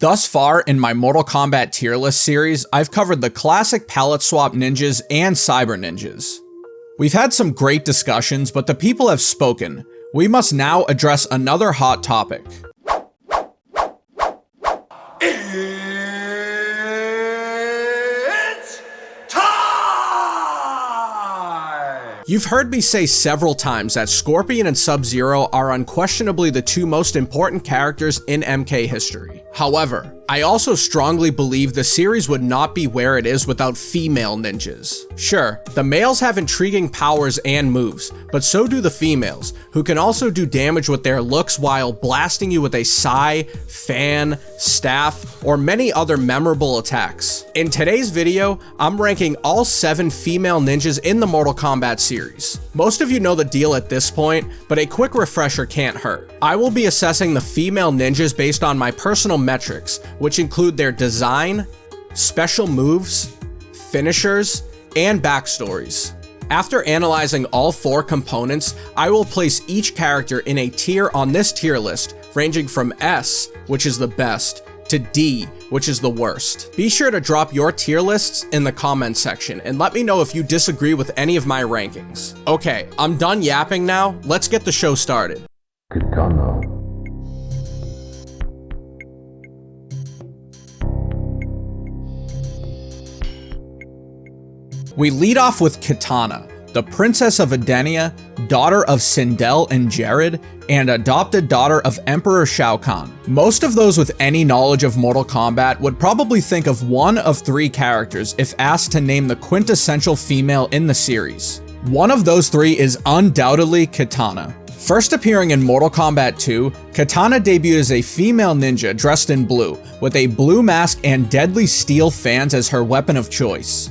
Thus far in my Mortal Kombat Tier List series, I've covered the classic palette swap ninjas and cyber ninjas. We've had some great discussions, but the people have spoken. We must now address another hot topic. It's time! You've heard me say several times that Scorpion and Sub-Zero are unquestionably the two most important characters in MK history. However, I also strongly believe the series would not be where it is without female ninjas. Sure, the males have intriguing powers and moves, but so do the females, who can also do damage with their looks while blasting you with a sai, fan, staff, or many other memorable attacks. In today's video, I'm ranking all 7 female ninjas in the Mortal Kombat series. Most of you know the deal at this point, but a quick refresher can't hurt. I will be assessing the female ninjas based on my personal metrics, which include their design, special moves, finishers, and backstories. After analyzing all 4 components, I will place each character in a tier on this tier list, ranging from S, which is the best, to D, which is the worst. Be sure to drop your tier lists in the comments section and let me know if you disagree with any of my rankings. Okay, I'm done yapping now, let's get the show started. Kitana. We lead off with Kitana, the Princess of Edenia, daughter of Sindel and Jade, and adopted daughter of Emperor Shao Kahn. Most of those with any knowledge of Mortal Kombat would probably think of one of 3 characters if asked to name the quintessential female in the series. One of those 3 is undoubtedly Kitana. First appearing in Mortal Kombat 2, Kitana debuted as a female ninja dressed in blue, with a blue mask and deadly steel fans as her weapon of choice.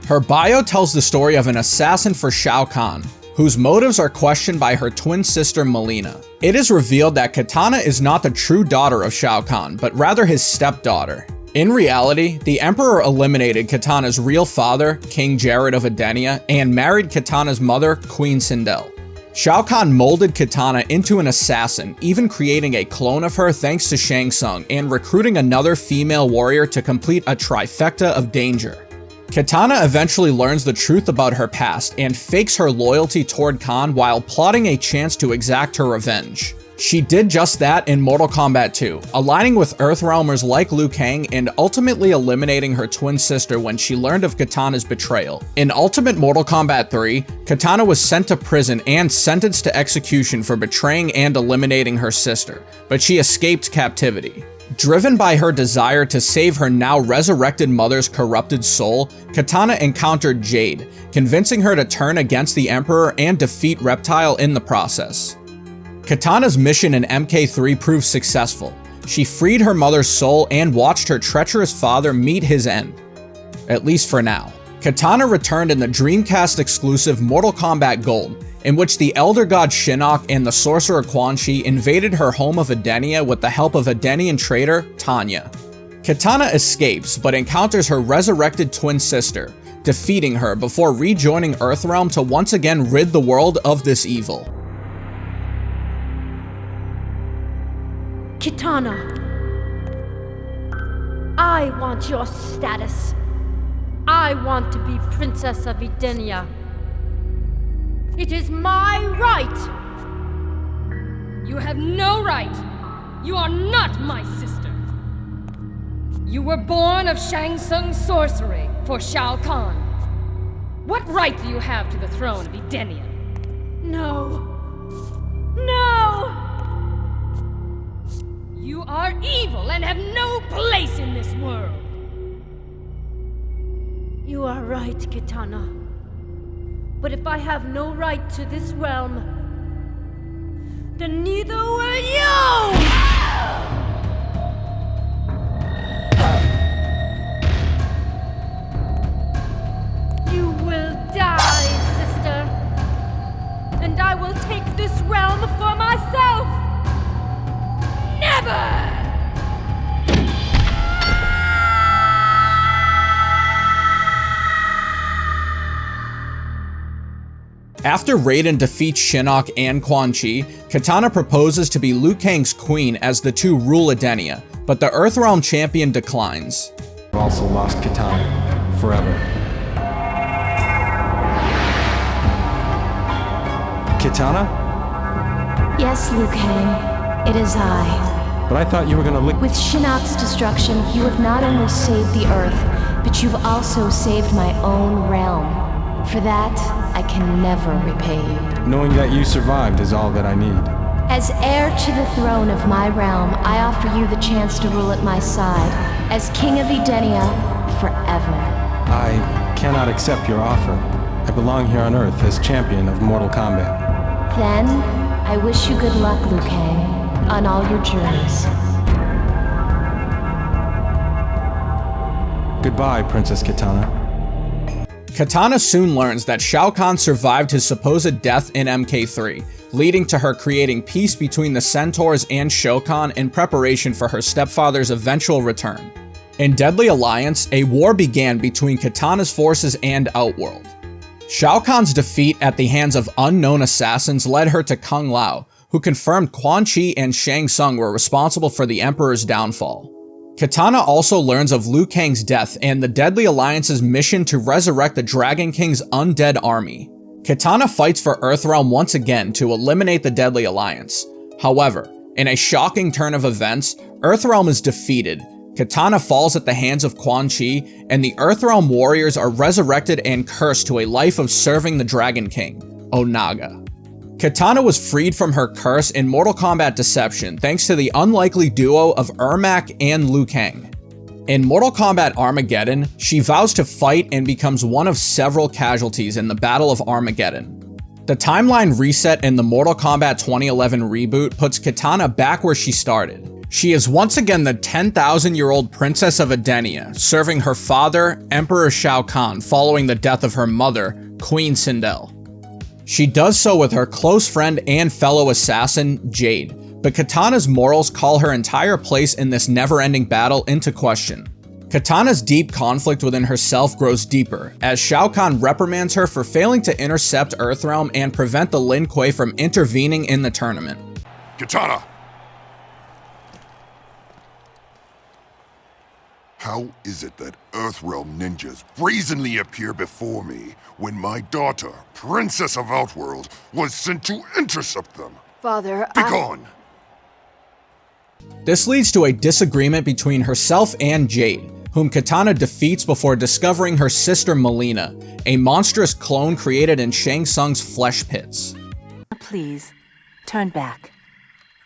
Her bio tells the story of an assassin for Shao Kahn, whose motives are questioned by her twin sister Mileena. It is revealed that Kitana is not the true daughter of Shao Kahn, but rather his stepdaughter. In reality, the Emperor eliminated Kitana's real father, King Jade of Edenia, and married Kitana's mother, Queen Sindel. Shao Kahn molded Kitana into an assassin, even creating a clone of her thanks to Shang Tsung, and recruiting another female warrior to complete a trifecta of danger. Kitana eventually learns the truth about her past and fakes her loyalty toward Kahn while plotting a chance to exact her revenge. She did just that in Mortal Kombat 2, aligning with Earthrealmers like Liu Kang and ultimately eliminating her twin sister when she learned of Kitana's betrayal. In Ultimate Mortal Kombat 3, Kitana was sent to prison and sentenced to execution for betraying and eliminating her sister, but she escaped captivity. Driven by her desire to save her now resurrected mother's corrupted soul, Kitana encountered Jade, convincing her to turn against the Emperor and defeat Reptile in the process. Kitana's mission in MK3 proved successful. She freed her mother's soul and watched her treacherous father meet his end. At least for now. Kitana returned in the Dreamcast exclusive Mortal Kombat Gold, in which the Elder God Shinnok and the Sorcerer Quan Chi invaded her home of Edenia with the help of Edenian traitor, Tanya. Kitana escapes, but encounters her resurrected twin sister, defeating her before rejoining Earthrealm to once again rid the world of this evil. Kitana, I want your status. I want to be Princess of Edenia. It is my right! You have no right! You are not my sister! You were born of Shang Tsung's sorcery for Shao Kahn. What right do you have to the throne of Edenia? No. No! You are evil and have no place in this world! You are right, Kitana. But if I have no right to this realm, then neither will you! You will die, sister. And I will take this realm for myself! Never! After Raiden defeats Shinnok and Quan Chi, Kitana proposes to be Liu Kang's queen as the two rule Edenia, but the Earthrealm champion declines. I've also lost Kitana. Forever. Kitana? Yes, Liu Kang. It is I. But I thought you were gonna lick- With Shinnok's destruction, you have not only saved the Earth, but you've also saved my own realm. For that, I can never repay you. Knowing that you survived is all that I need. As heir to the throne of my realm, I offer you the chance to rule at my side, as King of Edenia, forever. I cannot accept your offer. I belong here on Earth as champion of Mortal Kombat. Then, I wish you good luck, Liu Kang, on all your journeys. Goodbye, Princess Kitana. Kitana soon learns that Shao Kahn survived his supposed death in MK3, leading to her creating peace between the Centaurs and Shao Kahn in preparation for her stepfather's eventual return. In Deadly Alliance, a war began between Kitana's forces and Outworld. Shao Kahn's defeat at the hands of unknown assassins led her to Kung Lao, who confirmed Quan Chi and Shang Tsung were responsible for the Emperor's downfall. Kitana also learns of Liu Kang's death and the Deadly Alliance's mission to resurrect the Dragon King's undead army. Kitana fights for Earthrealm once again to eliminate the Deadly Alliance. However, in a shocking turn of events, Earthrealm is defeated, Kitana falls at the hands of Quan Chi, and the Earthrealm warriors are resurrected and cursed to a life of serving the Dragon King, Onaga. Kitana was freed from her curse in Mortal Kombat Deception thanks to the unlikely duo of Ermac and Liu Kang. In Mortal Kombat Armageddon, she vows to fight and becomes one of several casualties in the Battle of Armageddon. The timeline reset in the Mortal Kombat 2011 reboot puts Kitana back where she started. She is once again the 10,000-year-old Princess of Edenia, serving her father, Emperor Shao Kahn, following the death of her mother, Queen Sindel. She does so with her close friend and fellow assassin, Jade, but Kitana's morals call her entire place in this never-ending battle into question. Kitana's deep conflict within herself grows deeper, as Shao Kahn reprimands her for failing to intercept Earthrealm and prevent the Lin Kuei from intervening in the tournament. Kitana! How is it that Earthrealm ninjas brazenly appear before me when my daughter, Princess of Outworld, was sent to intercept them? Father, Begone! This leads to a disagreement between herself and Jade, whom Kitana defeats before discovering her sister Mileena, a monstrous clone created in Shang Tsung's flesh pits. Please, turn back.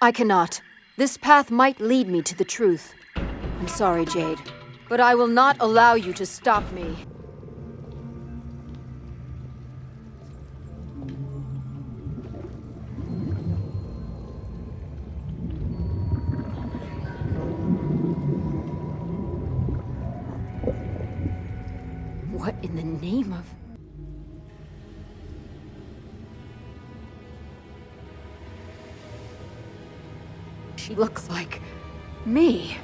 I cannot. This path might lead me to the truth. I'm sorry, Jade, but I will not allow you to stop me. What in the name of... She looks like... me.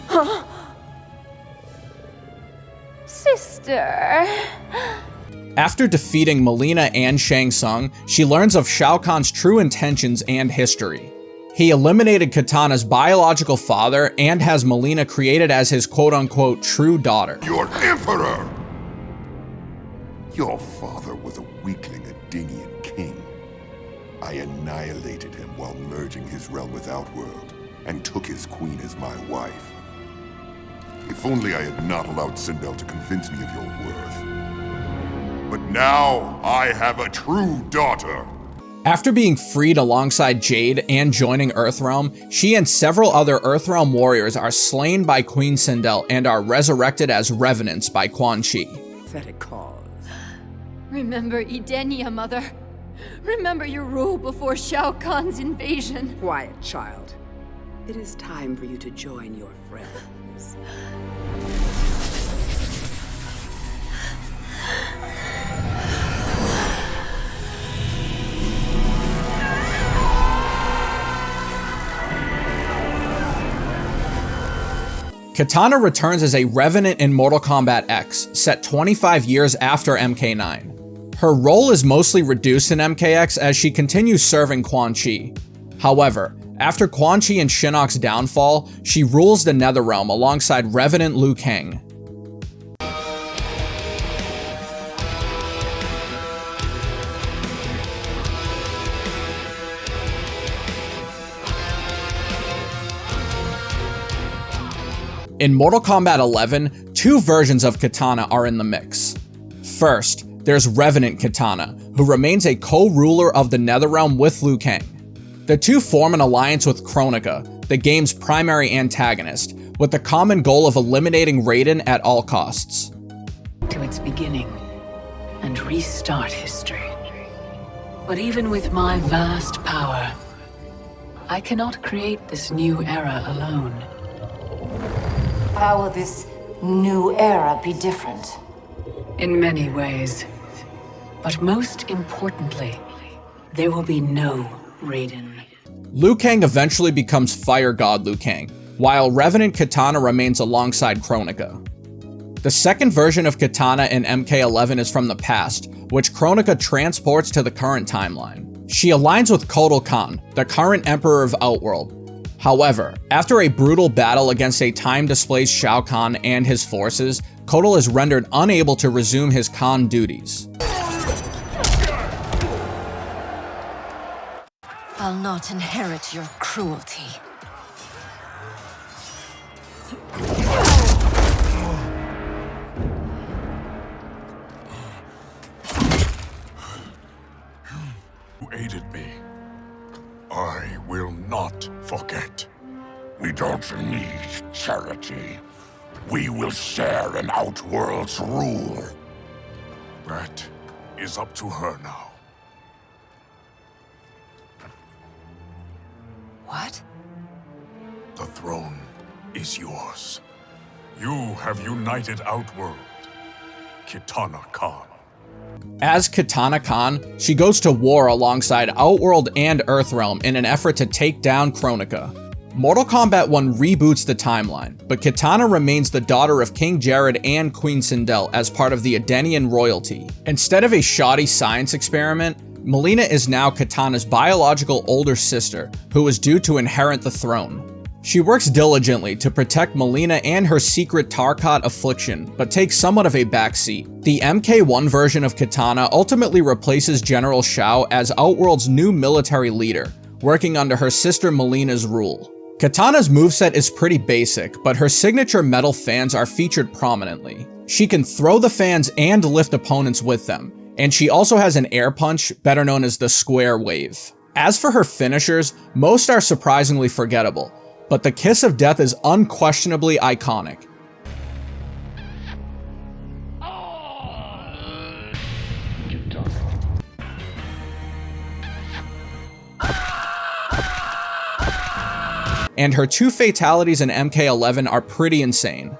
Huh? Sister... After defeating Mileena and Shang Tsung, she learns of Shao Kahn's true intentions and history. He eliminated Kitana's biological father and has Mileena created as his quote-unquote true daughter. Your Emperor! Your father was a weakling Edenian king. I annihilated him while merging his realm with Outworld, and took his queen as my wife. If only I had not allowed Sindel to convince me of your worth. But now, I have a true daughter! After being freed alongside Jade and joining Earthrealm, she and several other Earthrealm warriors are slain by Queen Sindel and are resurrected as revenants by Quan Chi. Pathetic cause. Remember Edenia, Mother. Remember your rule before Shao Kahn's invasion. Quiet, child. It is time for you to join your friends. Kitana returns as a Revenant in Mortal Kombat X, set 25 years after MK9. Her role is mostly reduced in MKX as she continues serving Quan Chi. However, after Quan Chi and Shinnok's downfall, she rules the Netherrealm alongside Revenant Liu Kang. In Mortal Kombat 11, two versions of Kitana are in the mix. First, there's Revenant Kitana, who remains a co-ruler of the Netherrealm with Liu Kang. The two form an alliance with Kronika, the game's primary antagonist, with the common goal of eliminating Raiden at all costs. To its beginning, and restart history. But even with my vast power, I cannot create this new era alone. How will this new era be different? In many ways. But most importantly, there will be no Raiden. Liu Kang eventually becomes Fire God Liu Kang, while Revenant Kitana remains alongside Kronika. The second version of Kitana in MK11 is from the past, which Kronika transports to the current timeline. She aligns with Kotal Khan, the current Emperor of Outworld. However, after a brutal battle against a time-displaced Shao Kahn and his forces, Kotal is rendered unable to resume his Khan duties. I'll not inherit your cruelty. You aided me. I will not forget. We don't need charity. We will share in Outworld's rule. That is up to her now. What? The throne is yours. You have united Outworld, Kitana Khan. As Kitana Khan, she goes to war alongside Outworld and Earthrealm in an effort to take down Kronika. Mortal Kombat 1 reboots the timeline, but Kitana remains the daughter of King Jared and Queen Sindel as part of the Edenian royalty. Instead of a shoddy science experiment, Mileena is now Kitana's biological older sister, who is due to inherit the throne. She works diligently to protect Mileena and her secret Tarkat affliction, but takes somewhat of a backseat. The MK1 version of Kitana ultimately replaces General Shao as Outworld's new military leader, working under her sister Mileena's rule. Kitana's moveset is pretty basic, but her signature metal fans are featured prominently. She can throw the fans and lift opponents with them, and she also has an air punch, better known as the square wave. As for her finishers, most are surprisingly forgettable, but the Kiss of Death is unquestionably iconic. And her two fatalities in MK11 are pretty insane.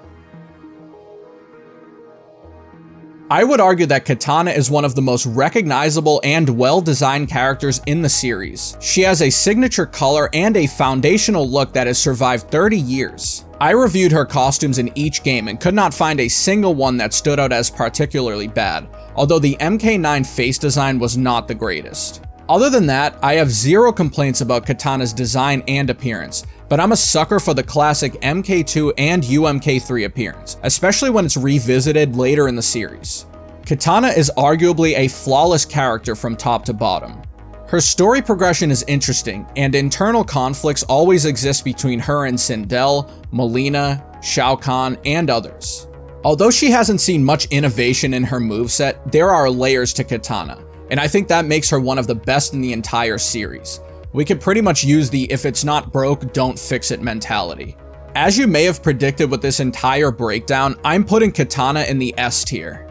I would argue that Kitana is one of the most recognizable and well-designed characters in the series. She has a signature color and a foundational look that has survived 30 years. I reviewed her costumes in each game and could not find a single one that stood out as particularly bad, although the MK9 face design was not the greatest. Other than that, I have zero complaints about Kitana's design and appearance, but I'm a sucker for the classic MK2 and UMK3 appearance, especially when it's revisited later in the series. Kitana is arguably a flawless character from top to bottom. Her story progression is interesting, and internal conflicts always exist between her and Sindel, Mileena, Shao Kahn, and others. Although she hasn't seen much innovation in her moveset, there are layers to Kitana, and I think that makes her one of the best in the entire series. We could pretty much use the if it's not broke, don't fix it mentality. As you may have predicted with this entire breakdown, I'm putting Kitana in the S tier.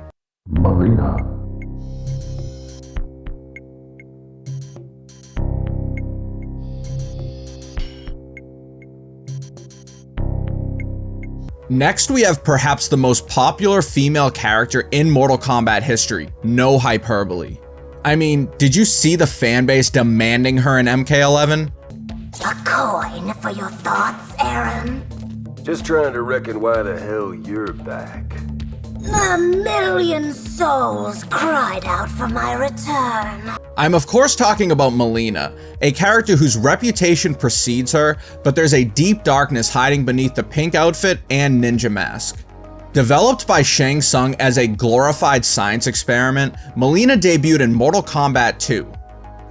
Mileena. Next, we have perhaps the most popular female character in Mortal Kombat history, no hyperbole. I mean, did you see the fanbase demanding her in MK11? A coin for your thoughts, Aaron? Just trying to reckon why the hell you're back. A million souls cried out for my return. I'm of course talking about Mileena, a character whose reputation precedes her, but there's a deep darkness hiding beneath the pink outfit and ninja mask. Developed by Shang Tsung as a glorified science experiment, Mileena debuted in Mortal Kombat 2.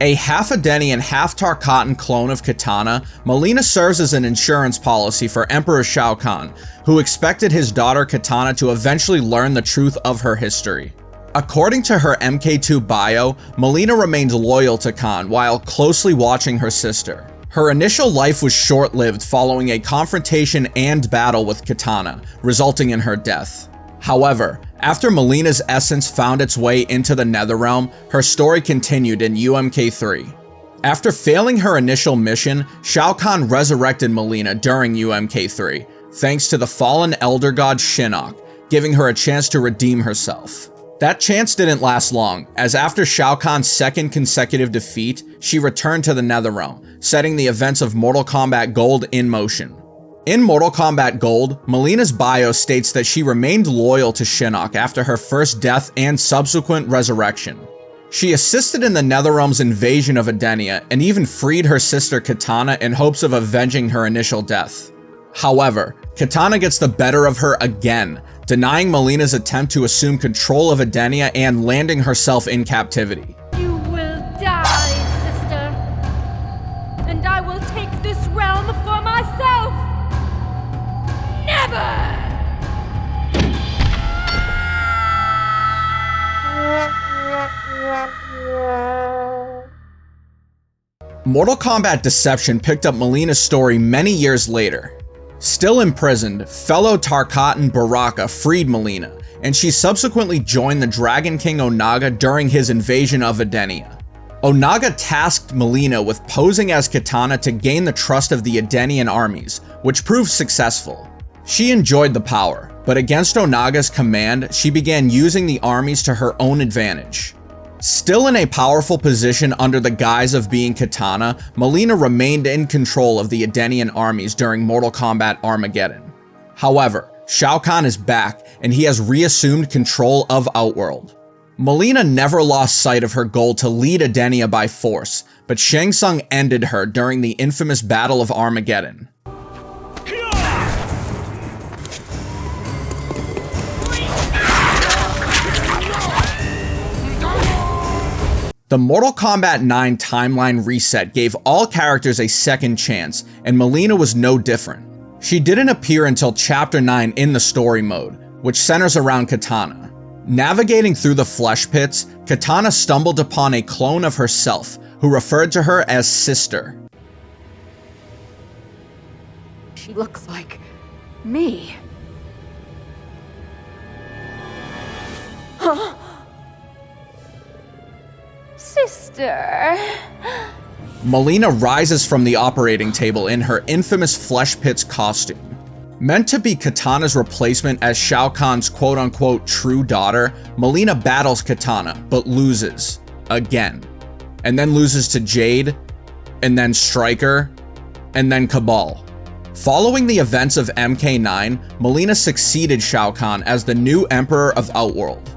A half Edenian, half Tarkatan clone of Kitana, Mileena serves as an insurance policy for Emperor Shao Kahn, who expected his daughter Kitana to eventually learn the truth of her history. According to her MK2 bio, Mileena remained loyal to Kahn while closely watching her sister. Her initial life was short-lived following a confrontation and battle with Kitana, resulting in her death. However, after Mileena's essence found its way into the Netherrealm, her story continued in UMK3. After failing her initial mission, Shao Kahn resurrected Mileena during UMK3, thanks to the fallen elder god Shinnok, giving her a chance to redeem herself. That chance didn't last long, as after Shao Kahn's second consecutive defeat, she returned to the Netherrealm, setting the events of Mortal Kombat Gold in motion. In Mortal Kombat Gold, Mileena's bio states that she remained loyal to Shinnok after her first death and subsequent resurrection. She assisted in the Netherrealm's invasion of Edenia and even freed her sister Kitana in hopes of avenging her initial death. However, Kitana gets the better of her again, denying Mileena's attempt to assume control of Edenia and landing herself in captivity. You will die, sister. And I will take this realm for myself. Never! Mortal Kombat Deception picked up Mileena's story many years later. Still imprisoned, fellow Tarkatan Baraka freed Mileena, and she subsequently joined the Dragon King Onaga during his invasion of Edenia. Onaga tasked Mileena with posing as Kitana to gain the trust of the Edenian armies, which proved successful. She enjoyed the power, but against Onaga's command, she began using the armies to her own advantage. Still in a powerful position under the guise of being Kitana, Mileena remained in control of the Edenian armies during Mortal Kombat Armageddon. However, Shao Kahn is back, and he has reassumed control of Outworld. Mileena never lost sight of her goal to lead Edenia by force, but Shang Tsung ended her during the infamous Battle of Armageddon. The Mortal Kombat 9 timeline reset gave all characters a second chance, and Mileena was no different. She didn't appear until Chapter 9 in the story mode, which centers around Kitana. Navigating through the flesh pits, Kitana stumbled upon a clone of herself, who referred to her as Sister. She looks like me. Huh? Sister. Mileena rises from the operating table in her infamous Flesh Pits costume. Meant to be Kitana's replacement as Shao Kahn's quote-unquote true daughter, Mileena battles Kitana, but loses. Again. And then loses to Jade, and then Stryker, and then Cabal. Following the events of MK9, Mileena succeeded Shao Kahn as the new Emperor of Outworld.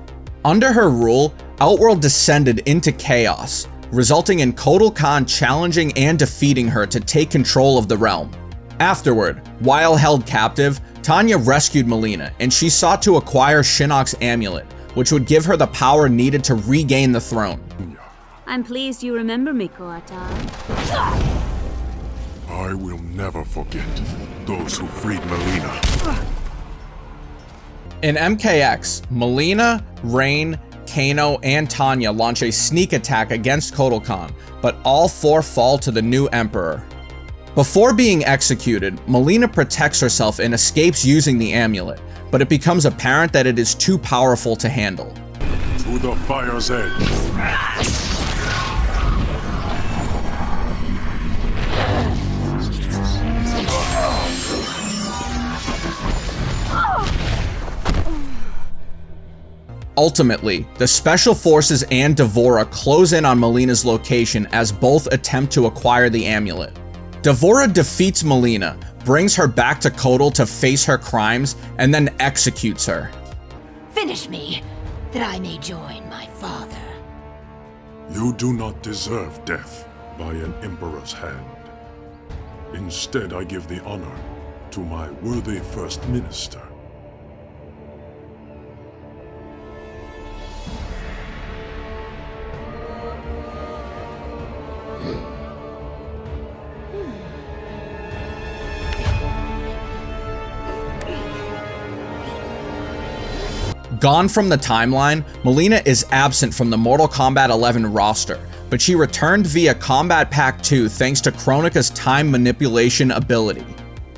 Under her rule, Outworld descended into chaos, resulting in Kotal Kahn challenging and defeating her to take control of the realm. Afterward, while held captive, Tanya rescued Mileena, and she sought to acquire Shinnok's amulet, which would give her the power needed to regain the throne. I'm pleased you remember me, Koata. I will never forget those who freed Mileena. In MKX, Mileena, Rain, Kano, and Tanya launch a sneak attack against Kotal Kahn, but all four fall to the new Emperor. Before being executed, Mileena protects herself and escapes using the amulet, but it becomes apparent that it is too powerful to handle. To the fire's edge. Ultimately, the Special Forces and D'Vorah close in on Mileena's location as both attempt to acquire the amulet. D'Vorah defeats Mileena, brings her back to Kotal to face her crimes, and then executes her. Finish me, that I may join my father. You do not deserve death by an Emperor's hand. Instead, I give the honor to my worthy First Minister. Gone from the timeline, Mileena is absent from the Mortal Kombat 11 roster, but she returned via Kombat Pack 2 thanks to Kronika's time manipulation ability.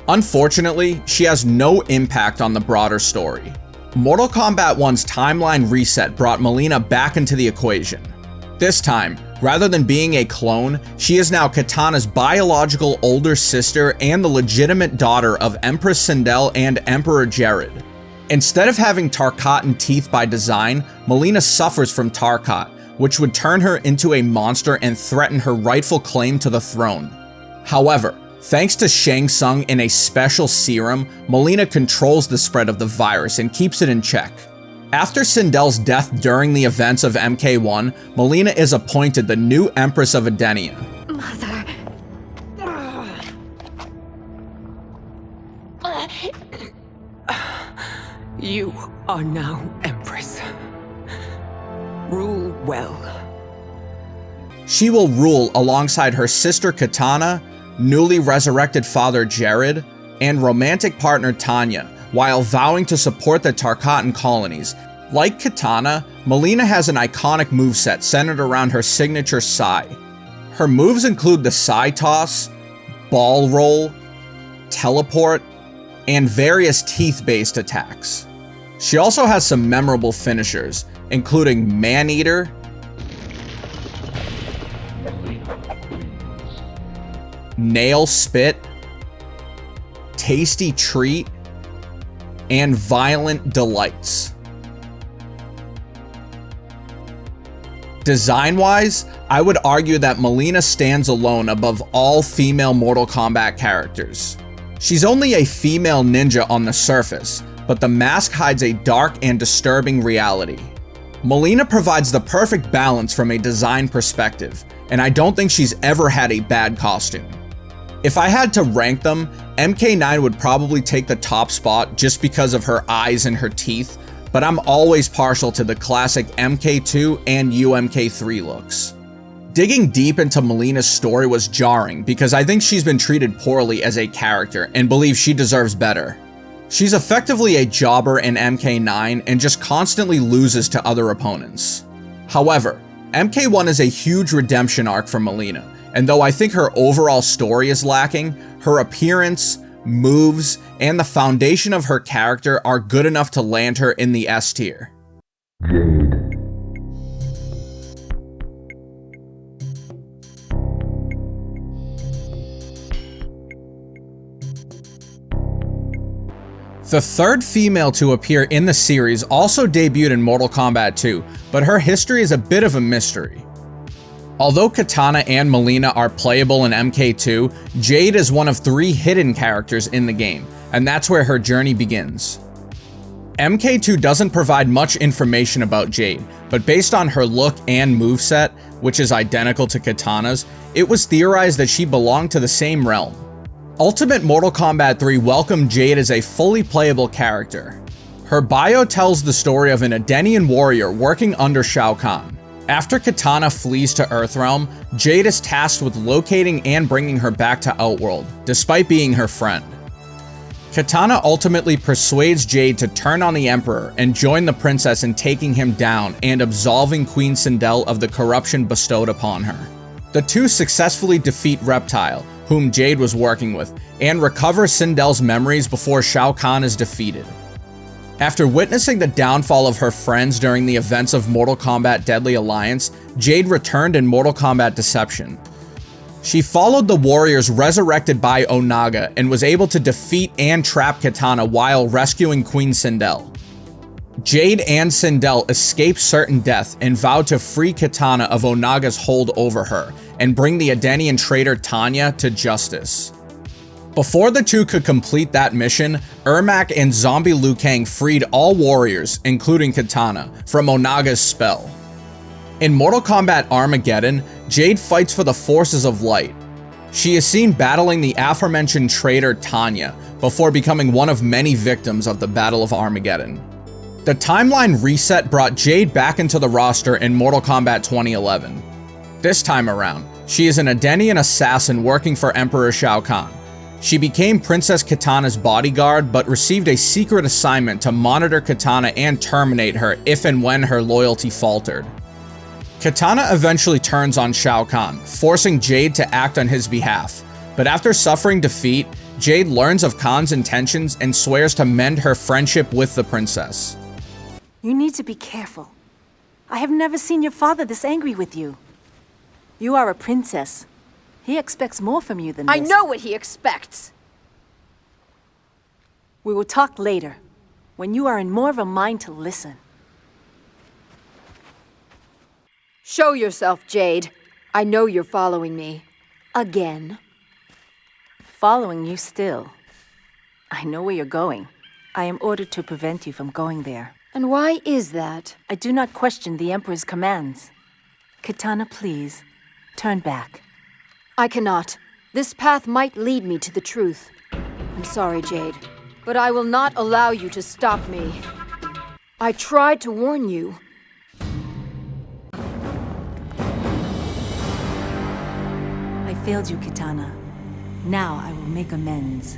Unfortunately, she has no impact on the broader story. Mortal Kombat 1's timeline reset brought Mileena back into the equation. This time, rather than being a clone, she is now Kitana's biological older sister and the legitimate daughter of Empress Sindel and Emperor Jade. Instead of having Tarkatan teeth by design, Mileena suffers from Tarkat, which would turn her into a monster and threaten her rightful claim to the throne. However, thanks to Shang Tsung and a special serum, Mileena controls the spread of the virus and keeps it in check. After Sindel's death during the events of MK1, Mileena is appointed the new Empress of Edenia. Mother. You are now Empress. Rule well. She will rule alongside her sister Kitana, newly resurrected father Jade, and romantic partner Tanya, while vowing to support the Tarkatan colonies. Like Kitana, Mileena has an iconic moveset centered around her signature Sai. Her moves include the Sai Toss, Ball Roll, Teleport, and various teeth-based attacks. She also has some memorable finishers, including Man-Eater, Nail Spit, Tasty Treat, and Violent Delights. Design-wise, I would argue that Mileena stands alone above all female Mortal Kombat characters. She's only a female ninja on the surface, but the mask hides a dark and disturbing reality. Mileena provides the perfect balance from a design perspective, and I don't think she's ever had a bad costume. If I had to rank them, MK9 would probably take the top spot just because of her eyes and her teeth, but I'm always partial to the classic MK2 and UMK3 looks. Digging deep into Mileena's story was jarring because I think she's been treated poorly as a character and believe she deserves better. She's effectively a jobber in MK9 and just constantly loses to other opponents. However, MK1 is a huge redemption arc for Mileena, and though I think her overall story is lacking, her appearance, moves, and the foundation of her character are good enough to land her in the S tier. Jade. The third female to appear in the series also debuted in Mortal Kombat 2, but her history is a bit of a mystery. Although Kitana and Mileena are playable in MK2, Jade is one of 3 hidden characters in the game, and that's where her journey begins. MK2 doesn't provide much information about Jade, but based on her look and moveset, which is identical to Kitana's, it was theorized that she belonged to the same realm. Ultimate Mortal Kombat 3 welcomed Jade as a fully playable character. Her bio tells the story of an Edenian warrior working under Shao Kahn. After Kitana flees to Earthrealm, Jade is tasked with locating and bringing her back to Outworld, despite being her friend. Kitana ultimately persuades Jade to turn on the Emperor and join the princess in taking him down and absolving Queen Sindel of the corruption bestowed upon her. The two successfully defeat Reptile, whom Jade was working with, and recover Sindel's memories before Shao Kahn is defeated. After witnessing the downfall of her friends during the events of Mortal Kombat Deadly Alliance, Jade returned in Mortal Kombat Deception. She followed the warriors resurrected by Onaga and was able to defeat and trap Kitana while rescuing Queen Sindel. Jade and Sindel escaped certain death and vowed to free Kitana of Onaga's hold over her and bring the Edenian traitor Tanya to justice. Before the two could complete that mission, Ermac and Zombie Liu Kang freed all warriors, including Kitana, from Onaga's spell. In Mortal Kombat Armageddon, Jade fights for the forces of light. She is seen battling the aforementioned traitor Tanya before becoming one of many victims of the Battle of Armageddon. The timeline reset brought Jade back into the roster in Mortal Kombat 2011. This time around, she is an Edenian assassin working for Emperor Shao Kahn. She became Princess Kitana's bodyguard, but received a secret assignment to monitor Kitana and terminate her if and when her loyalty faltered. Kitana eventually turns on Shao Kahn, forcing Jade to act on his behalf, but after suffering defeat, Jade learns of Kahn's intentions and swears to mend her friendship with the princess. You need to be careful. I have never seen your father this angry with you. You are a princess. He expects more from you than this. I know what he expects! We will talk later, when you are in more of a mind to listen. Show yourself, Jade. I know you're following me. Again. Following you still. I know where you're going. I am ordered to prevent you from going there. And why is that? I do not question the Emperor's commands. Kitana, please, turn back. I cannot. This path might lead me to the truth. I'm sorry, Jade, but I will not allow you to stop me. I tried to warn you. I failed you, Kitana. Now I will make amends.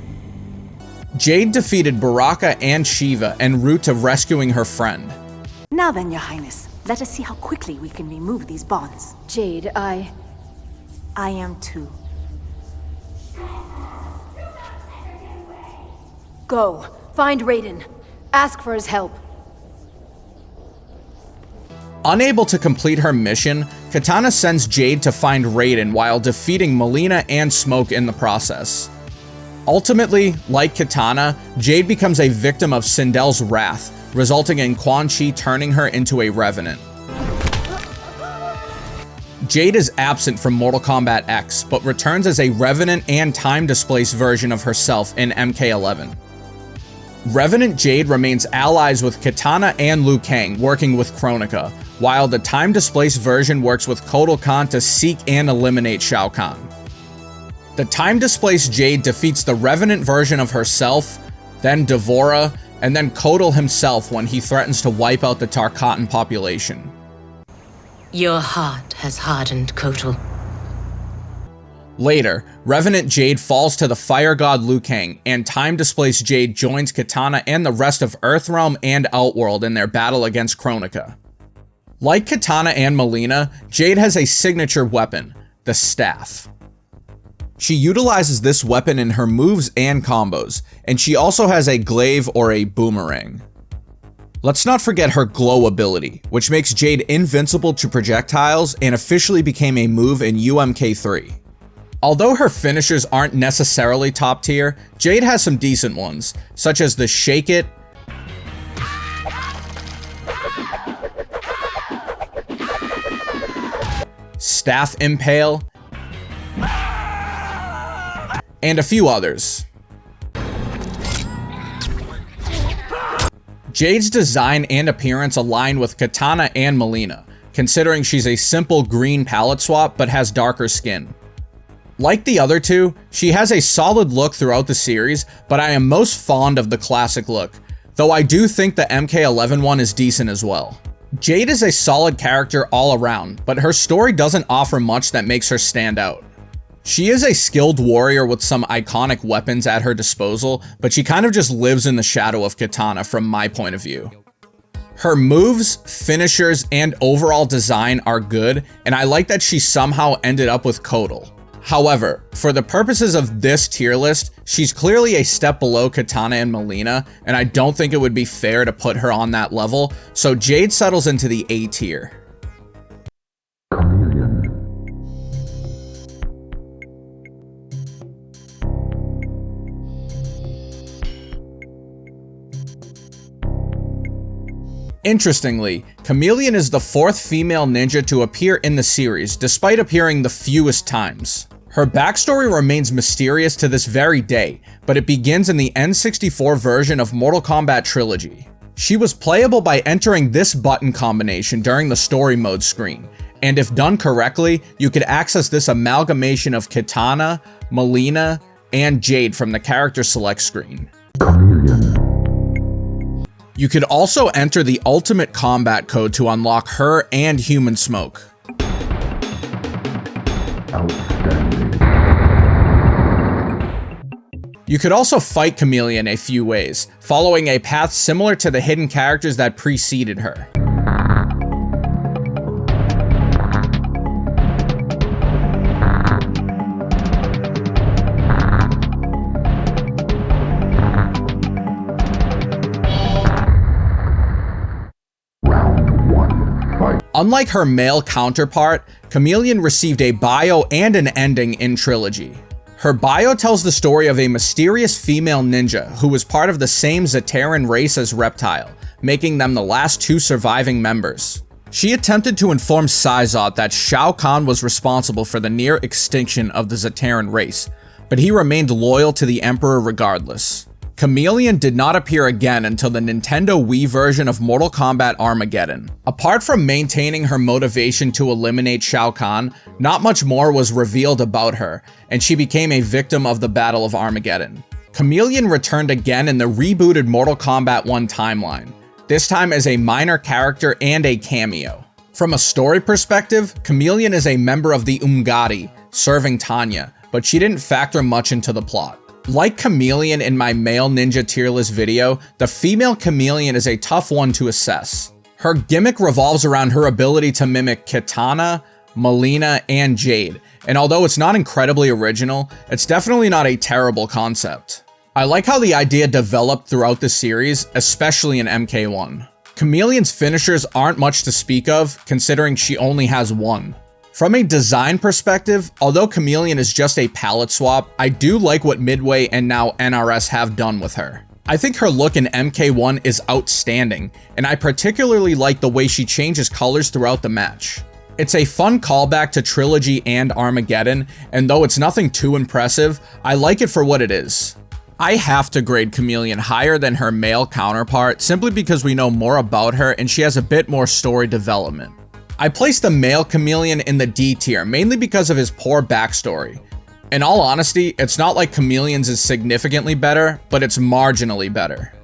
Jade defeated Baraka and Shiva en route to rescuing her friend. Now then, Your Highness, let us see how quickly we can remove these bonds. Jade, I am too. Go. Find Raiden. Ask for his help. Unable to complete her mission, Kitana sends Jade to find Raiden while defeating Mileena and Smoke in the process. Ultimately, like Kitana, Jade becomes a victim of Sindel's wrath, resulting in Quan Chi turning her into a Revenant. Jade is absent from Mortal Kombat X, but returns as a Revenant and time-displaced version of herself in MK11. Revenant Jade remains allies with Kitana and Liu Kang, working with Kronika, while the time-displaced version works with Kotal Khan to seek and eliminate Shao Kahn. The time-displaced Jade defeats the Revenant version of herself, then Devora, and then Kotal himself when he threatens to wipe out the Tarkatan population. Your heart has hardened, Kotal. Later, Revenant Jade falls to the fire god Liu Kang, and time-displaced Jade joins Kitana and the rest of Earthrealm and Outworld in their battle against Kronika. Like Kitana and Mileena, Jade has a signature weapon, the Staff. She utilizes this weapon in her moves and combos, and she also has a glaive or a boomerang. Let's not forget her glow ability, which makes Jade invincible to projectiles and officially became a move in UMK3. Although her finishers aren't necessarily top tier, Jade has some decent ones, such as the Shake It, Staff Impale, and a few others. Jade's design and appearance align with Kitana and Mileena, considering she's a simple green palette swap but has darker skin. Like the other two, she has a solid look throughout the series, but I am most fond of the classic look, though I do think the MK11 one is decent as well. Jade is a solid character all around, but her story doesn't offer much that makes her stand out. She is a skilled warrior with some iconic weapons at her disposal, but she kind of just lives in the shadow of Kitana from my point of view. Her moves, finishers, and overall design are good, and I like that she somehow ended up with Kotal. However, for the purposes of this tier list, she's clearly a step below Kitana and Mileena, and I don't think it would be fair to put her on that level, so Jade settles into the A tier. Interestingly, Khameleon is the 4th female ninja to appear in the series, despite appearing the fewest times. Her backstory remains mysterious to this very day, but it begins in the N64 version of Mortal Kombat Trilogy. She was playable by entering this button combination during the story mode screen, and if done correctly, you could access this amalgamation of Kitana, Mileena, and Jade from the character select screen. You could also enter the ultimate combat code to unlock her and Human Smoke. You could also fight Khameleon a few ways, following a path similar to the hidden characters that preceded her. Unlike her male counterpart, Khameleon received a bio and an ending in Trilogy. Her bio tells the story of a mysterious female ninja who was part of the same Zaterran race as Reptile, making them the last two surviving members. She attempted to inform Syzoth that Shao Kahn was responsible for the near extinction of the Zaterran race, but he remained loyal to the Emperor regardless. Khameleon did not appear again until the Nintendo Wii version of Mortal Kombat Armageddon. Apart from maintaining her motivation to eliminate Shao Kahn, not much more was revealed about her, and she became a victim of the Battle of Armageddon. Khameleon returned again in the rebooted Mortal Kombat 1 timeline, this time as a minor character and a cameo. From a story perspective, Khameleon is a member of the Umgadi, serving Tanya, but she didn't factor much into the plot. Like Khameleon in my male ninja tier list video, the female Khameleon is a tough one to assess. Her gimmick revolves around her ability to mimic Kitana, Mileena, and Jade, and although it's not incredibly original, it's definitely not a terrible concept. I like how the idea developed throughout the series, especially in MK1. Khameleon's finishers aren't much to speak of, considering she only has one. From a design perspective, although Khameleon is just a palette swap, I do like what Midway and now NRS have done with her. I think her look in MK1 is outstanding, and I particularly like the way she changes colors throughout the match. It's a fun callback to Trilogy and Armageddon, and though it's nothing too impressive, I like it for what it is. I have to grade Khameleon higher than her male counterpart simply because we know more about her and she has a bit more story development. I placed the male Khameleon in the D tier, mainly because of his poor backstory. In all honesty, it's not like Khameleon's is significantly better, but it's marginally better.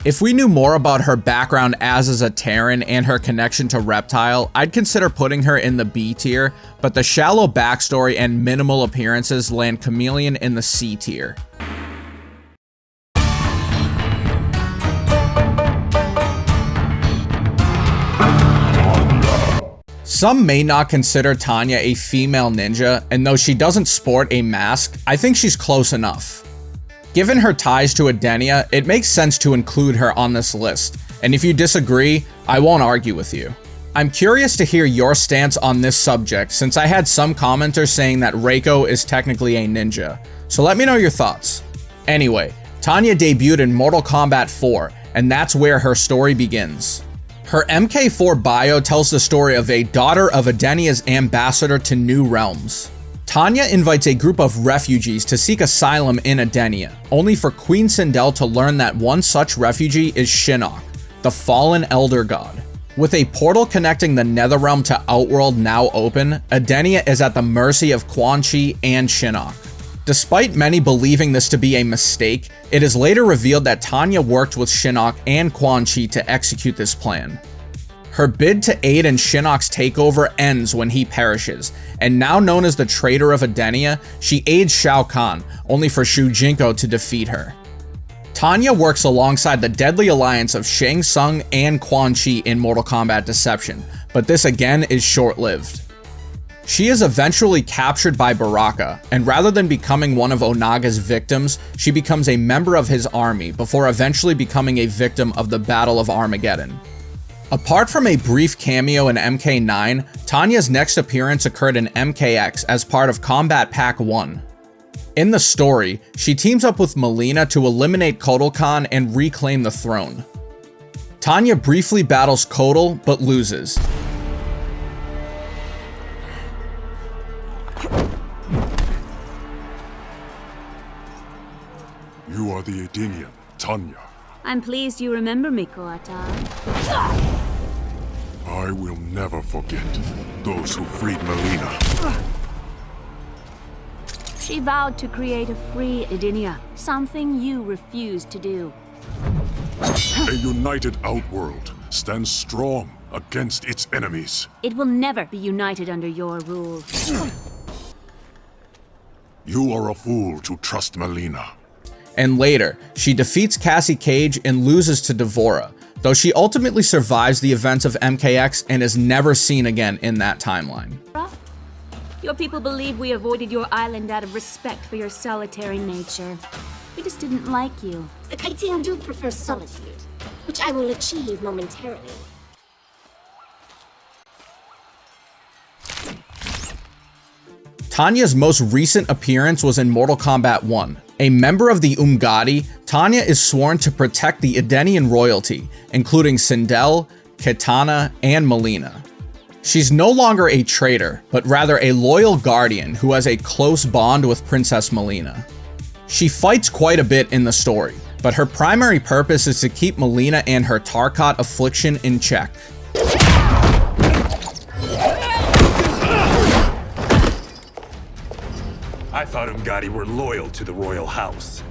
If we knew more about her background as a Zaterran and her connection to Reptile, I'd consider putting her in the B tier, but the shallow backstory and minimal appearances land Khameleon in the C tier. Some may not consider Tanya a female ninja, and though she doesn't sport a mask, I think she's close enough. Given her ties to Edenia, it makes sense to include her on this list, and if you disagree, I won't argue with you. I'm curious to hear your stance on this subject, since I had some commenters saying that Reiko is technically a ninja, so let me know your thoughts. Anyway, Tanya debuted in Mortal Kombat 4, and that's where her story begins. Her MK4 bio tells the story of a daughter of Edenia's ambassador to New Realms. Tanya invites a group of refugees to seek asylum in Edenia, only for Queen Sindel to learn that one such refugee is Shinnok, the fallen elder god. With a portal connecting the Netherrealm to Outworld now open, Edenia is at the mercy of Quan Chi and Shinnok. Despite many believing this to be a mistake, it is later revealed that Tanya worked with Shinnok and Quan Chi to execute this plan. Her bid to aid in Shinnok's takeover ends when he perishes, and now known as the Traitor of Edenia, she aids Shao Kahn, only for Shu Jinko to defeat her. Tanya works alongside the deadly alliance of Shang Tsung and Quan Chi in Mortal Kombat Deception, but this again is short-lived. She is eventually captured by Baraka, and rather than becoming one of Onaga's victims, she becomes a member of his army before eventually becoming a victim of the Battle of Armageddon. Apart from a brief cameo in MK9, Tanya's next appearance occurred in MKX as part of Combat Pack 1. In the story, she teams up with Mileena to eliminate Kotal Khan and reclaim the throne. Tanya briefly battles Kotal, but loses. You are the Edenian, Tanya. I'm pleased you remember me, Koatai. I will never forget those who freed Mileena. She vowed to create a free Edenia, something you refused to do. A united Outworld stands strong against its enemies. It will never be united under your rule. You are a fool to trust Mileena. And later, she defeats Cassie Cage and loses to Devora, though she ultimately survives the events of MKX and is never seen again in that timeline. Your people believe we avoided your island out of respect for your solitary nature. We just didn't like you. The Kytian do prefer solitude, which I will achieve momentarily. Tanya's most recent appearance was in Mortal Kombat 1. A member of the Umgadi, Tanya is sworn to protect the Edenian royalty, including Sindel, Kitana, and Mileena. She's no longer a traitor, but rather a loyal guardian who has a close bond with Princess Mileena. She fights quite a bit in the story, but her primary purpose is to keep Mileena and her Tarkat affliction in check. I thought Umgadi were loyal to the royal house.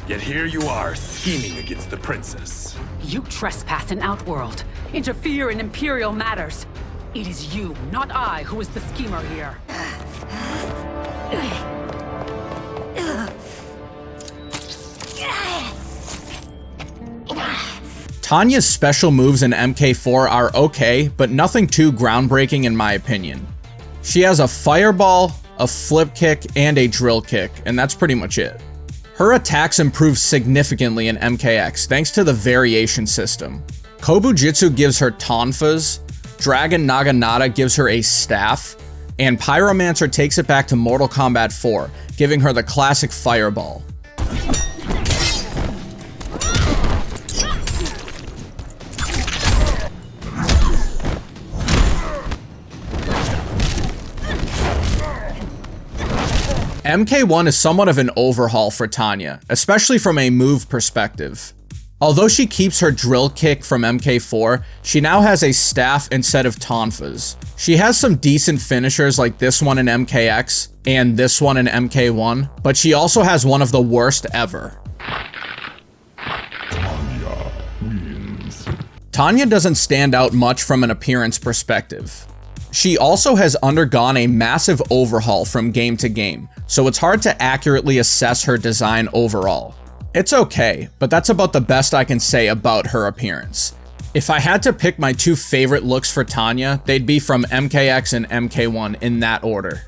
Yet here you are, scheming against the princess. You trespass in Outworld, interfere in Imperial matters. It is you, not I, who is the schemer here. Tanya's special moves in MK4 are okay, but nothing too groundbreaking in my opinion. She has a fireball, a flip kick, and a drill kick, and that's pretty much it. Her attacks improve significantly in MKX thanks to the variation system. Kobujitsu gives her tonfas, Dragon Naginata gives her a staff, and Pyromancer takes it back to Mortal Kombat 4, giving her the classic fireball. MK1 is somewhat of an overhaul for Tanya, especially from a move perspective. Although she keeps her drill kick from MK4, she now has a staff instead of tonfas. She has some decent finishers like this one in MKX and this one in MK1, but she also has one of the worst ever. Tanya wins. Tanya doesn't stand out much from an appearance perspective. She also has undergone a massive overhaul from game to game, so it's hard to accurately assess her design overall. It's okay, but that's about the best I can say about her appearance. If I had to pick my two favorite looks for Tanya, they'd be from MKX and MK1 in that order.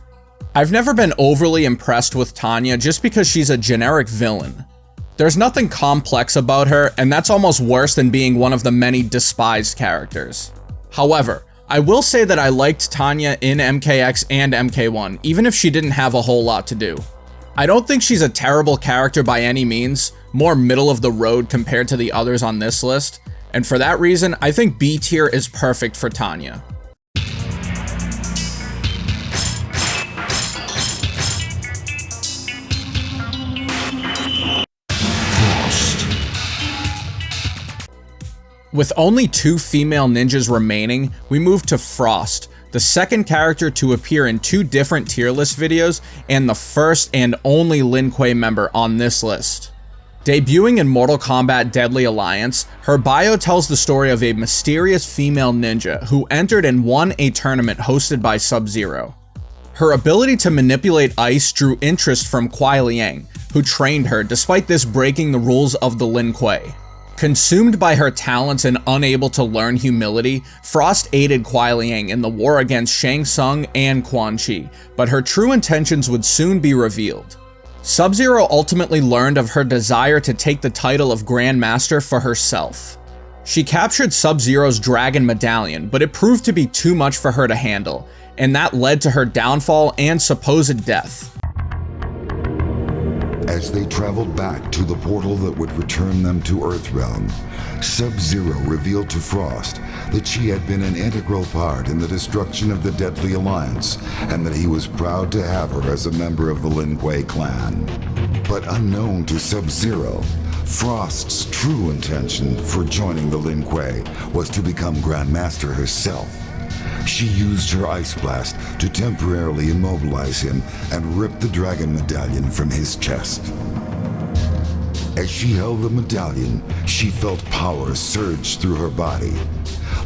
I've never been overly impressed with Tanya just because she's a generic villain. There's nothing complex about her, and that's almost worse than being one of the many despised characters. However, I will say that I liked Tanya in MKX and MK1, even if she didn't have a whole lot to do. I don't think she's a terrible character by any means, more middle of the road compared to the others on this list, and for that reason, I think B tier is perfect for Tanya. With only 2 female ninjas remaining, we move to Frost, the second character to appear in 2 different tier list videos, and the first and only Lin Kuei member on this list. Debuting in Mortal Kombat Deadly Alliance, her bio tells the story of a mysterious female ninja who entered and won a tournament hosted by Sub-Zero. Her ability to manipulate ice drew interest from Kuai Liang, who trained her despite this breaking the rules of the Lin Kuei. Consumed by her talents and unable to learn humility, Frost aided Kuai Liang in the war against Shang Tsung and Quan Chi, but her true intentions would soon be revealed. Sub-Zero ultimately learned of her desire to take the title of Grand Master for herself. She captured Sub-Zero's Dragon Medallion, but it proved to be too much for her to handle, and that led to her downfall and supposed death. As they traveled back to the portal that would return them to Earthrealm, Sub-Zero revealed to Frost that she had been an integral part in the destruction of the Deadly Alliance, and that he was proud to have her as a member of the Lin Kuei clan. But unknown to Sub-Zero, Frost's true intention for joining the Lin Kuei was to become Grandmaster herself. She used her Ice Blast to temporarily immobilize him and rip the dragon medallion from his chest. As she held the medallion, she felt power surge through her body.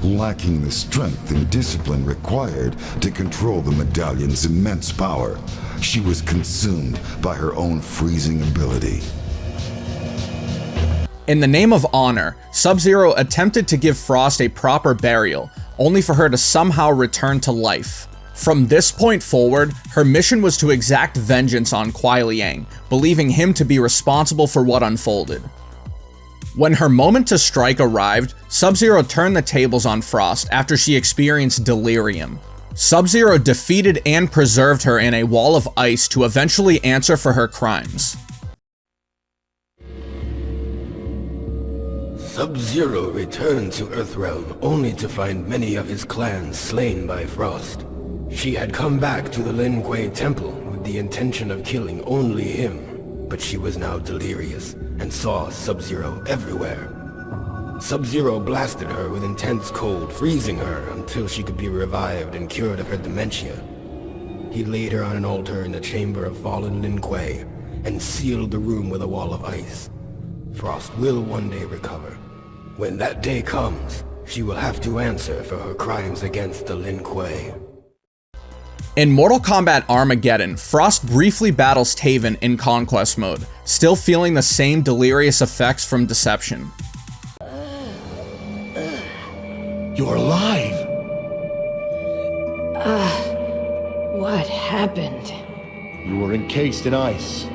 Lacking the strength and discipline required to control the medallion's immense power, she was consumed by her own freezing ability. In the name of honor, Sub-Zero attempted to give Frost a proper burial, only for her to somehow return to life. From this point forward, her mission was to exact vengeance on Kuai Liang, believing him to be responsible for what unfolded. When her moment to strike arrived, Sub-Zero turned the tables on Frost after she experienced delirium. Sub-Zero defeated and preserved her in a wall of ice to eventually answer for her crimes. Sub-Zero returned to Earthrealm only to find many of his clan slain by Frost. She had come back to the Lin Kuei temple with the intention of killing only him, but she was now delirious and saw Sub-Zero everywhere. Sub-Zero blasted her with intense cold, freezing her until she could be revived and cured of her dementia. He laid her on an altar in the chamber of fallen Lin Kuei and sealed the room with a wall of ice. Frost will one day recover. When that day comes, she will have to answer for her crimes against the Lin Kuei. In Mortal Kombat Armageddon, Frost briefly battles Taven in Conquest mode, still feeling the same delirious effects from deception. You're alive! What happened? You were encased in ice.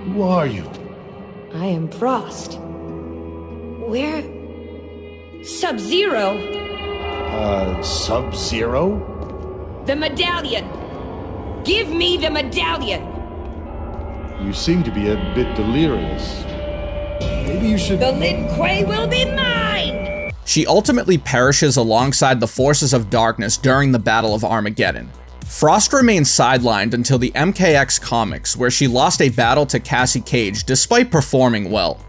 Who are you? I am Frost. Where? Sub-Zero! Sub-Zero? The medallion! Give me the medallion! You seem to be a bit delirious. Maybe you should... The Lin Kuei will be mine! She ultimately perishes alongside the forces of darkness during the Battle of Armageddon. Frost remains sidelined until the MKX comics, where she lost a battle to Cassie Cage despite performing well.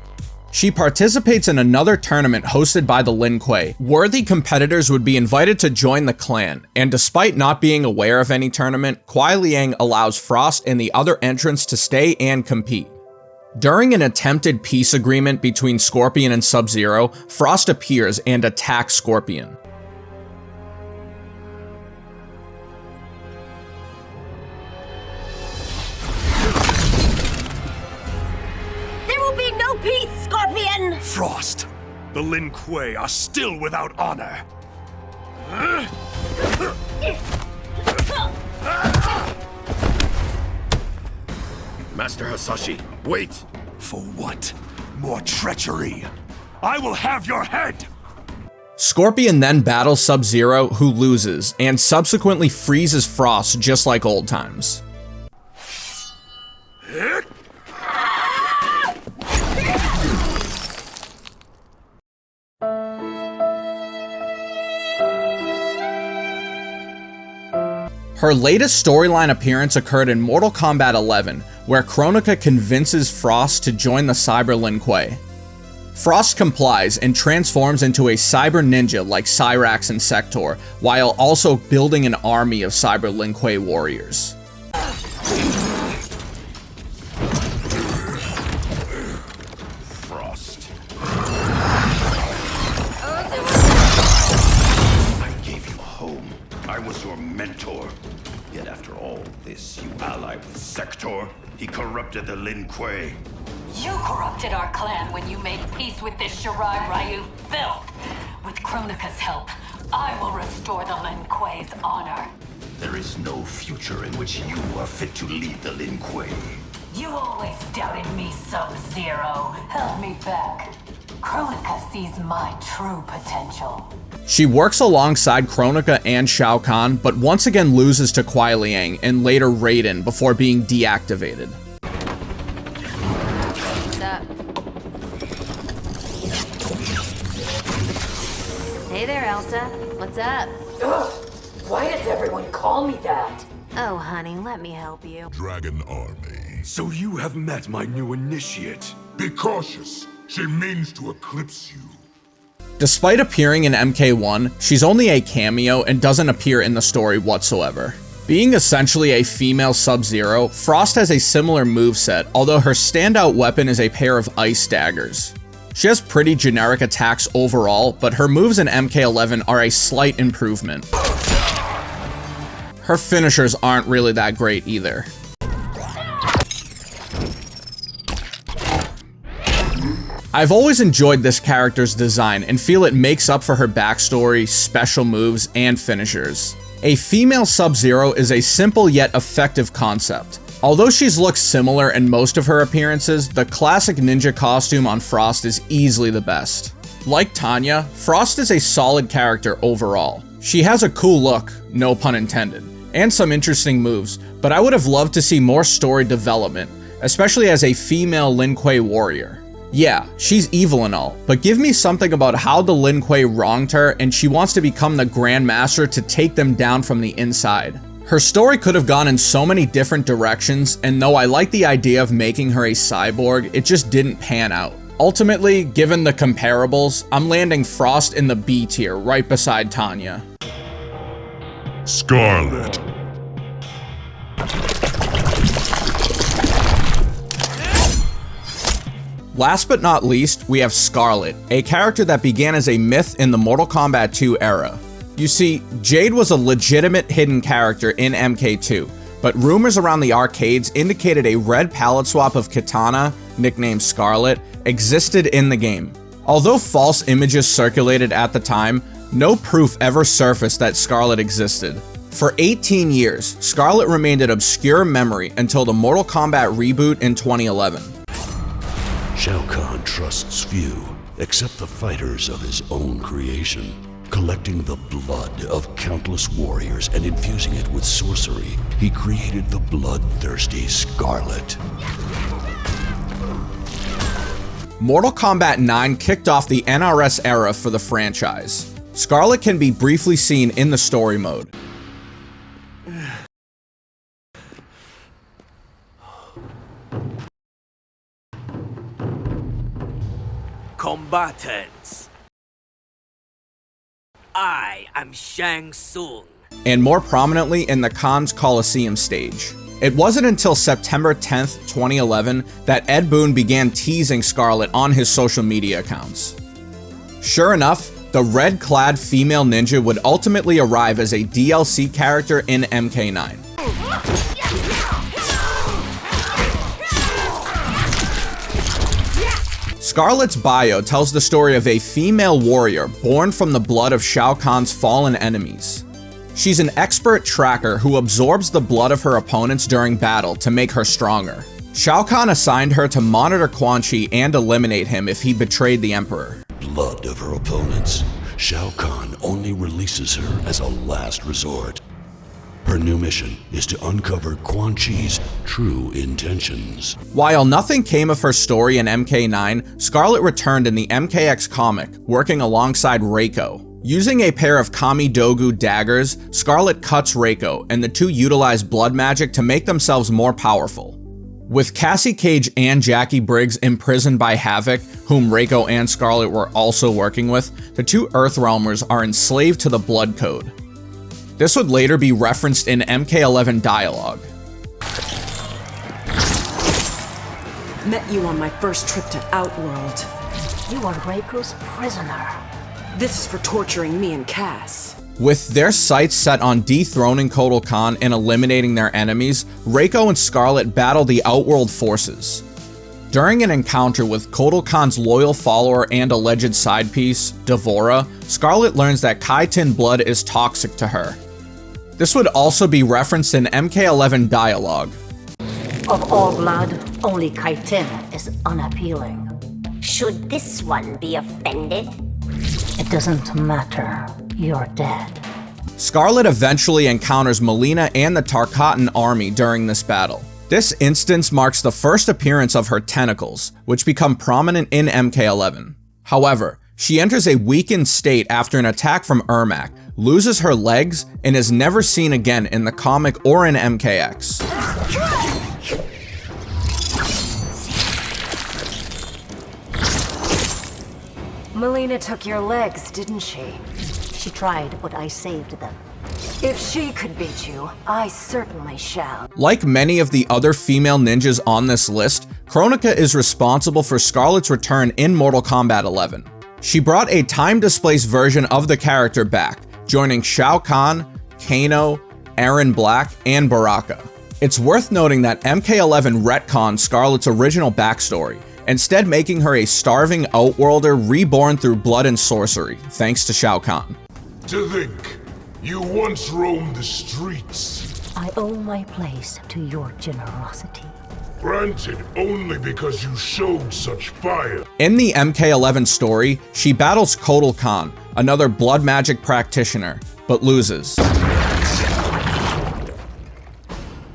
She participates in another tournament hosted by the Lin Kuei. Worthy competitors would be invited to join the clan, and despite not being aware of any tournament, Kuai Liang allows Frost and the other entrants to stay and compete. During an attempted peace agreement between Scorpion and Sub-Zero, Frost appears and attacks Scorpion. No peace, Scorpion! Frost, the Lin Kuei are still without honor. Master Hasashi, wait! For what? More treachery? I will have your head! Scorpion then battles Sub-Zero, who loses, and subsequently freezes Frost just like old times. Her latest storyline appearance occurred in Mortal Kombat 11, where Kronika convinces Frost to join the Cyber Lin Kuei. Frost complies and transforms into a cyber ninja like Cyrax and Sector, while also building an army of Cyber Lin Kuei warriors. Frost. I gave you a home. I was your mentor. Yet after all this, you allied with Sector. He corrupted the Lin Kuei. You corrupted our clan when you made peace with this Shirai Ryu filth. With Kronika's help, I will restore the Lin Kuei's honor. There is no future in which you are fit to lead the Lin Kuei. You always doubted me, Sub-Zero. Held me back. Kronika sees my true potential. She works alongside Kronika and Shao Kahn, but once again loses to Kuai Liang and later Raiden before being deactivated. What's up? Hey there, Elsa. What's up? Ugh, why does everyone call me that? Oh, honey, let me help you. Dragon Army. So you have met my new initiate. Be cautious. She means to eclipse you. Despite appearing in MK1, she's only a cameo and doesn't appear in the story whatsoever. Being essentially a female Sub-Zero, Frost has a similar moveset, although her standout weapon is a pair of ice daggers. She has pretty generic attacks overall, but her moves in MK11 are a slight improvement. Her finishers aren't really that great either. I've always enjoyed this character's design and feel it makes up for her backstory, special moves, and finishers. A female Sub-Zero is a simple yet effective concept. Although she's looked similar in most of her appearances, the classic ninja costume on Frost is easily the best. Like Tanya, Frost is a solid character overall. She has a cool look, no pun intended, and some interesting moves, but I would have loved to see more story development, especially as a female Lin Kuei warrior. Yeah, she's evil and all, but give me something about how the Lin Kuei wronged her and she wants to become the Grand Master to take them down from the inside. Her story could have gone in so many different directions, and though I like the idea of making her a cyborg, it just didn't pan out. Ultimately, given the comparables, I'm landing Frost in the B tier right beside Tanya. Skarlet. Last but not least, we have Skarlet, a character that began as a myth in the Mortal Kombat 2 era. You see, Jade was a legitimate hidden character in MK2, but rumors around the arcades indicated a red palette swap of Kitana, nicknamed Skarlet, existed in the game. Although false images circulated at the time, no proof ever surfaced that Skarlet existed. For 18 years, Skarlet remained an obscure memory until the Mortal Kombat reboot in 2011. Shao Kahn trusts few, except the fighters of his own creation. Collecting the blood of countless warriors and infusing it with sorcery, he created the bloodthirsty Skarlet. Mortal Kombat 9 kicked off the NRS era for the franchise. Skarlet can be briefly seen in the story mode. Combatants, I am Shang Tsung. And more prominently in the Khan's Coliseum stage. It wasn't until September 10th, 2011 that Ed Boon began teasing Skarlet on his social media accounts. Sure enough, the red-clad female ninja would ultimately arrive as a DLC character in MK9. Skarlet's bio tells the story of a female warrior born from the blood of Shao Kahn's fallen enemies. She's an expert tracker who absorbs the blood of her opponents during battle to make her stronger. Shao Kahn assigned her to monitor Quan Chi and eliminate him if he betrayed the Emperor. Blood of her opponents. Shao Kahn only releases her as a last resort. Her new mission is to uncover Quan Chi's true intentions. While nothing came of her story in MK9, Skarlet returned in the MKX comic, working alongside Reiko. Using a pair of Kami Dogu daggers, Skarlet cuts Reiko, and the two utilize blood magic to make themselves more powerful. With Cassie Cage and Jackie Briggs imprisoned by Havoc, whom Reiko and Skarlet were also working with, the two Earthrealmers are enslaved to the Blood Code. This would later be referenced in MK11 dialogue. Met you on my first trip to Outworld. You are Reiko's prisoner. This is for torturing me and Cass. With their sights set on dethroning Kotal Khan and eliminating their enemies, Reiko and Skarlet battle the Outworld forces. During an encounter with Kotal Khan's loyal follower and alleged side piece, Devora, Skarlet learns that Kaitin blood is toxic to her. This would also be referenced in MK11 dialogue. Of all blood, only Kaitin is unappealing. Should this one be offended? It doesn't matter. You're dead. Skarlet eventually encounters Mileena and the Tarkatan army during this battle. This instance marks the first appearance of her tentacles, which become prominent in MK11. However, she enters a weakened state after an attack from Ermac, loses her legs, and is never seen again in the comic or in MKX. Mileena took your legs, didn't she? She tried, but I saved them. If she could beat you, I certainly shall. Like many of the other female ninjas on this list, Kronika is responsible for Skarlet's return in Mortal Kombat 11. She brought a time-displaced version of the character back, joining Shao Kahn, Kano, Aaron Black, and Baraka. It's worth noting that MK11 retconned Skarlet's original backstory, instead making her a starving outworlder reborn through blood and sorcery, thanks to Shao Kahn. To think, you once roamed the streets. I owe my place to your generosity. Granted, only because you showed such fire. In the MK11 story, she battles Kotal Khan, another blood magic practitioner, but loses.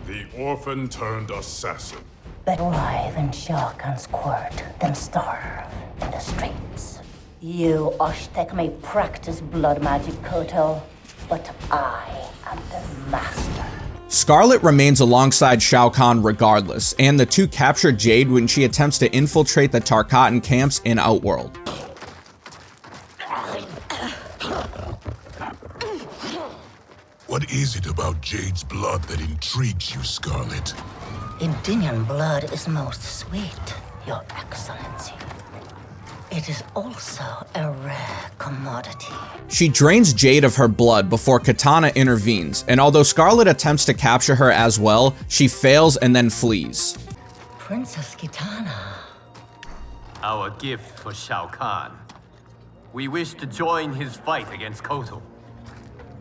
The orphan turned assassin. Better writhe in Shao Kahn's court than starve in the streets. You Aztec may practice blood magic, Kotal, but I am the master. Skarlet remains alongside Shao Kahn regardless, and the two capture Jade when she attempts to infiltrate the Tarkatan camps in Outworld. What is it about Jade's blood that intrigues you, Skarlet? Indian blood is most sweet, Your Excellency. It is also a rare commodity. She drains Jade of her blood before Kitana intervenes, and although Skarlet attempts to capture her as well, she fails and then flees. Princess Kitana. Our gift for Shao Kahn. We wish to join his fight against Kotal.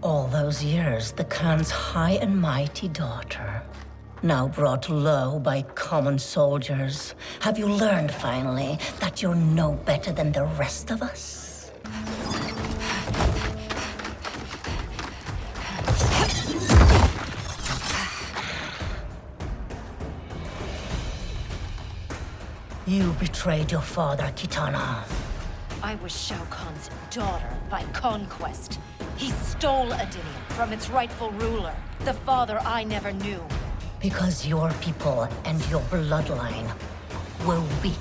All those years, the Khan's high and mighty daughter, now brought low by common soldiers. Have you learned, finally, that you're no better than the rest of us? You betrayed your father, Kitana. I was Shao Kahn's daughter by conquest. He stole Adenia from its rightful ruler, the father I never knew. Because your people and your bloodline were weak.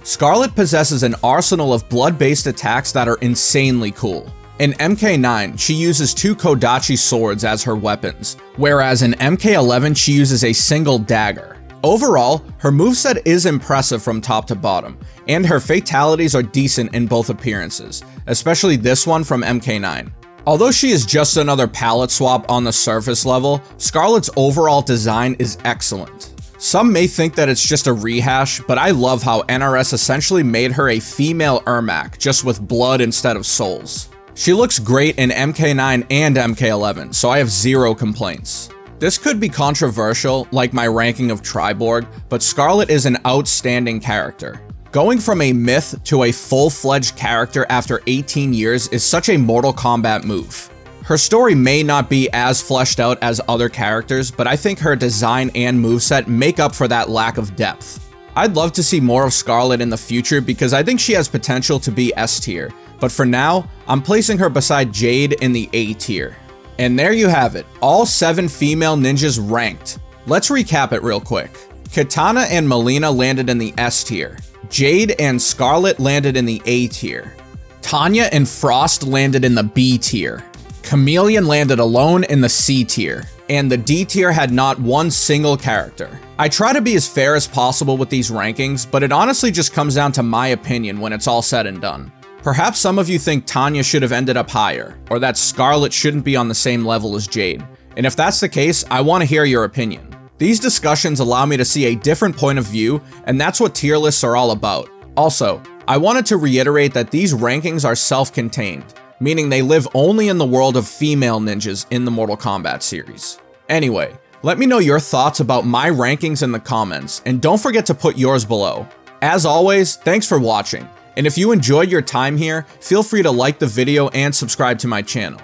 Skarlet possesses an arsenal of blood-based attacks that are insanely cool. In MK9, she uses two Kodachi swords as her weapons, whereas in MK11 she uses a single dagger. Overall, her moveset is impressive from top to bottom, and her fatalities are decent in both appearances, especially this one from MK9. Although she is just another palette swap on the surface level, Skarlet's overall design is excellent. Some may think that it's just a rehash, but I love how NRS essentially made her a female Ermac, just with blood instead of souls. She looks great in MK9 and MK11, so I have zero complaints. This could be controversial, like my ranking of Triborg, but Skarlet is an outstanding character. Going from a myth to a full-fledged character after 18 years is such a Mortal Kombat move. Her story may not be as fleshed out as other characters, but I think her design and moveset make up for that lack of depth. I'd love to see more of Skarlet in the future because I think she has potential to be S tier, but for now, I'm placing her beside Jade in the A tier. And there you have it, all 7 female ninjas ranked. Let's recap it real quick. Kitana and Mileena landed in the S tier. Jade and Skarlet landed in the A tier. Tanya and Frost landed in the B tier. Khameleon landed alone in the C tier. And the D tier had not one single character. I try to be as fair as possible with these rankings, but it honestly just comes down to my opinion when it's all said and done. Perhaps some of you think Tanya should have ended up higher, or that Skarlet shouldn't be on the same level as Jade. And if that's the case, I want to hear your opinion. These discussions allow me to see a different point of view, and that's what tier lists are all about. Also, I wanted to reiterate that these rankings are self-contained, meaning they live only in the world of female ninjas in the Mortal Kombat series. Anyway, let me know your thoughts about my rankings in the comments, and don't forget to put yours below. As always, thanks for watching, and if you enjoyed your time here, feel free to like the video and subscribe to my channel.